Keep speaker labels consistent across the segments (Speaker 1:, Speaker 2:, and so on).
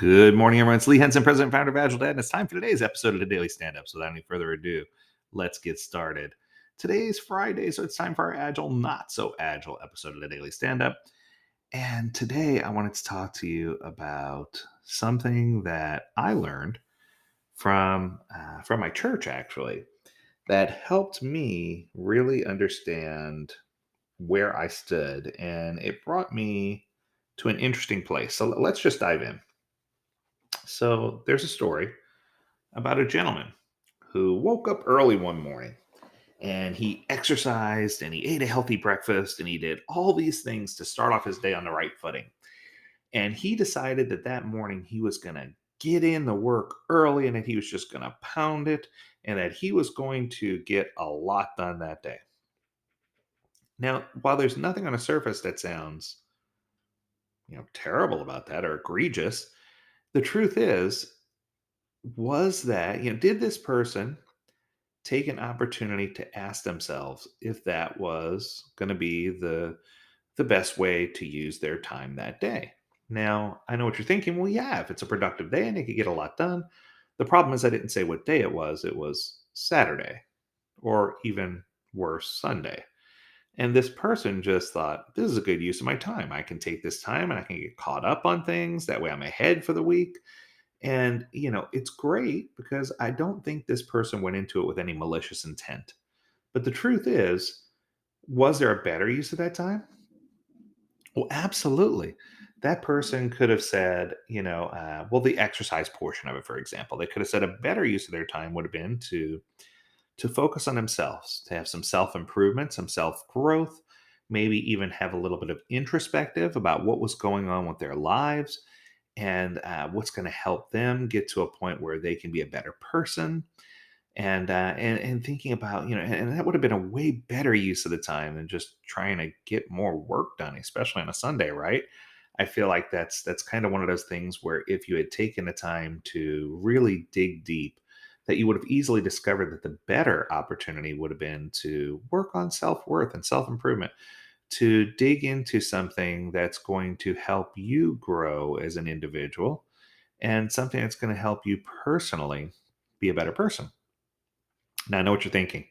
Speaker 1: Good morning, everyone. It's Lee Henson, President and Founder of Agile Dad, and it's time for today's episode of the Daily Stand-Up. So without any further ado, let's get started. Today's Friday, so it's time for our Agile, Not So Agile episode of the Daily Stand-Up. And today I wanted to talk to you about something that I learned from my church, actually, that helped me really understand where I stood, and it brought me to an interesting place. So let's just dive in. So there's a story about a gentleman who woke up early one morning and he exercised and he ate a healthy breakfast and he did all these things to start off his day on the right footing. And he decided that that morning he was going to get in the work early and that he was just going to pound it and that he was going to get a lot done that day. Now, while there's nothing on the surface that sounds, terrible about that or egregious, the truth is, was that, did this person take an opportunity to ask themselves if that was going to be the best way to use their time that day? Now, I know what you're thinking. Well, yeah, if it's a productive day and they could get a lot done. The problem is I didn't say what day it was. It was Saturday, or even worse, Sunday. And this person just thought, this is a good use of my time. I can take this time and I can get caught up on things. That way I'm ahead for the week. And, it's great because I don't think this person went into it with any malicious intent. But the truth is, was there a better use of that time? Well, absolutely. That person could have said, well, the exercise portion of it, for example, they could have said a better use of their time would have been to focus on themselves, to have some self improvement, some self growth, maybe even have a little bit of introspective about what was going on with their lives and what's going to help them get to a point where they can be a better person. And thinking about, and that would have been a way better use of the time than just trying to get more work done, especially on a Sunday, right? I feel like that's kind of one of those things where if you had taken the time to really dig deep, that you would have easily discovered that the better opportunity would have been to work on self-worth and self-improvement, to dig into something that's going to help you grow as an individual and something that's going to help you personally be a better person. Now, I know what you're thinking.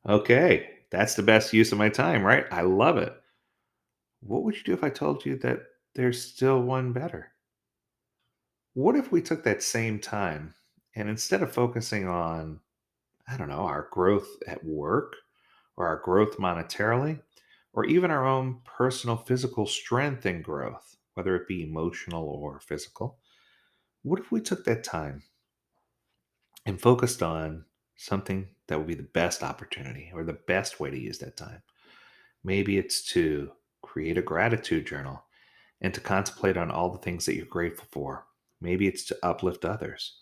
Speaker 1: Okay, that's the best use of my time, right? I love it. What would you do if I told you that there's still one better? What if we took that same time and instead of focusing on, I don't know, our growth at work or our growth monetarily, or even our own personal physical strength and growth, whether it be emotional or physical, what if we took that time and focused on something that would be the best opportunity or the best way to use that time? Maybe it's to create a gratitude journal and to contemplate on all the things that you're grateful for. Maybe it's to uplift others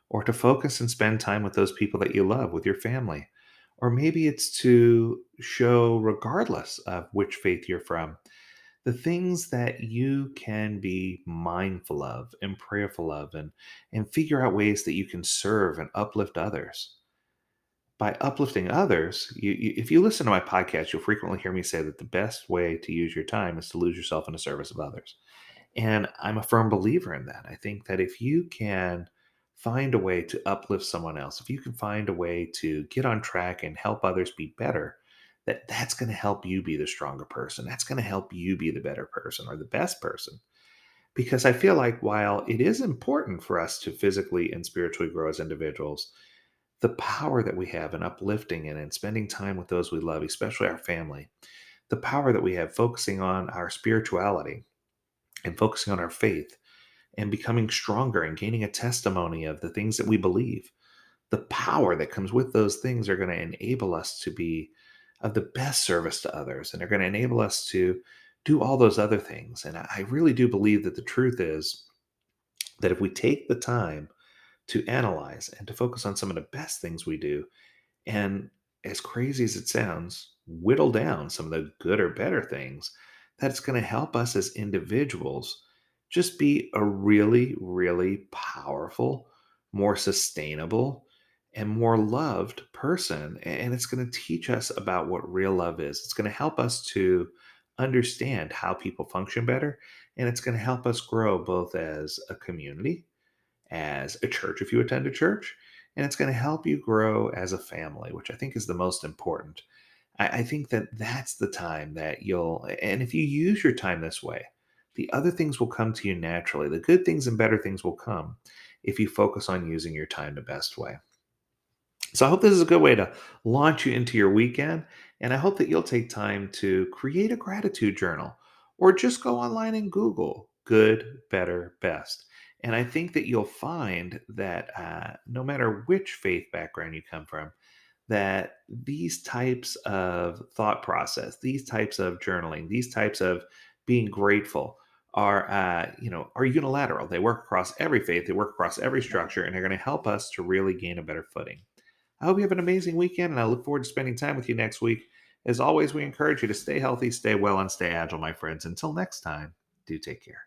Speaker 1: or to focus and spend time with those people that you love, with your family. Or maybe it's to show, regardless of which faith you're from, the things that you can be mindful of and prayerful of and figure out ways that you can serve and uplift others. By uplifting others, if you listen to my podcast, you'll frequently hear me say that the best way to use your time is to lose yourself in the service of others. And I'm a firm believer in that. I think that if you can find a way to uplift someone else, if you can find a way to get on track and help others be better, that's going to help you be the stronger person. That's going to help you be the better person or the best person. Because I feel like while it is important for us to physically and spiritually grow as individuals, the power that we have in uplifting and in spending time with those we love, especially our family, the power that we have focusing on our spirituality and focusing on our faith and becoming stronger and gaining a testimony of the things that we believe, the power that comes with those things are going to enable us to be of the best service to others. And they're going to enable us to do all those other things. And I really do believe that the truth is that if we take the time to analyze and to focus on some of the best things we do, and as crazy as it sounds, whittle down some of the good or better things, that's going to help us as individuals just be a really, really powerful, more sustainable, and more loved person. And it's going to teach us about what real love is. It's going to help us to understand how people function better, and it's going to help us grow both as a community, as a church if you attend a church, and it's going to help you grow as a family, which I think is the most important. I think that that's the time that and if you use your time this way, the other things will come to you naturally. The good things and better things will come if you focus on using your time the best way. So I hope this is a good way to launch you into your weekend. And I hope that you'll take time to create a gratitude journal or just go online and Google good, better, best. And I think that you'll find that no matter which faith background you come from, that these types of thought process, these types of journaling, these types of being grateful are unilateral. They work across every faith, they work across every structure, and they're going to help us to really gain a better footing. I hope you have an amazing weekend, and I look forward to spending time with you next week. As always, we encourage you to stay healthy, stay well, and stay agile, my friends. Until next time, do take care.